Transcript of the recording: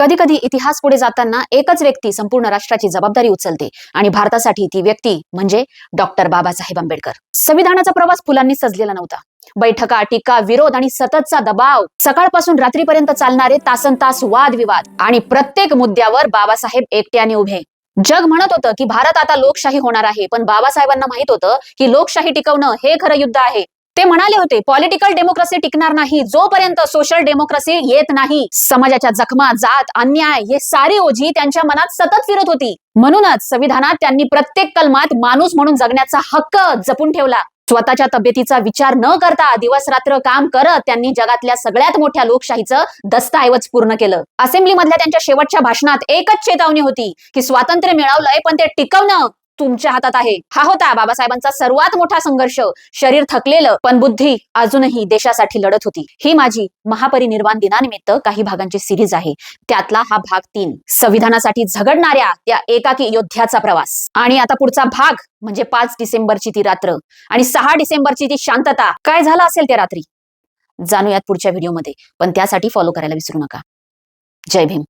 कधी कधी इतिहास पुढे जाताना एकच व्यक्ती संपूर्ण राष्ट्राची जबाबदारी उचलते आणि भारतासाठी ती व्यक्ती म्हणजे डॉक्टर बाबासाहेब आंबेडकर. संविधानाचा प्रवास फुलांनी सजलेला नव्हता. बैठका, टीका, विरोध आणि सततचा दबाव, सकाळपासून रात्रीपर्यंत चालणारे तासनतास वादविवाद आणि प्रत्येक मुद्द्यावर बाबासाहेब एकट्याने उभे. जग म्हणत होतं की भारत आता लोकशाही होणार आहे, पण बाबासाहेबांना माहित होतं की लोकशाही टिकवणं हे खरं युद्ध आहे. ते म्हणाले होते, पॉलिटिकल डेमोक्रेसी टिकणार नाही जोपर्यंत सोशल डेमोक्रेसी येत नाही. समाजाच्या जखमा, जात, अन्याय हे सारी ओझी त्यांच्या मनात सतत फिरत होती. म्हणूनच संविधानात त्यांनी प्रत्येक कलमात माणूस म्हणून जगण्याचा हक्क जपून ठेवला. स्वतःच्या तब्येतीचा विचार न करता दिवस रात्र काम करत त्यांनी जगातल्या सगळ्यात मोठ्या लोकशाहीचं दस्तऐवज पूर्ण केलं. असेंब्ली मधल्या त्यांच्या शेवटच्या भाषणात एकच चेतावणी होती की स्वातंत्र्य मिळवलंय, पण ते टिकवणं तुमच्या हातात आहे. हा होता बाबासाहेबांचा सर्वात मोठा संघर्ष. शरीर थकलेलं, पण बुद्धी अजूनही देशासाठी लढत होती. ही माझी महापरिनिर्वाण दिनानिमित्त काही भागांची सिरीज आहे. त्यातला हा भाग 3, संविधानासाठी झगडणाऱ्या त्या एकाकी योद्ध्याचा प्रवास. आणि आता पुढचा भाग म्हणजे 5 डिसेंबरची ती रात्र आणि 6 डिसेंबरची ती शांतता. काय झालं असेल त्या रात्री जाणूयात पुढच्या व्हिडिओमध्ये, पण त्यासाठी फॉलो करायला विसरू नका. जय भीम.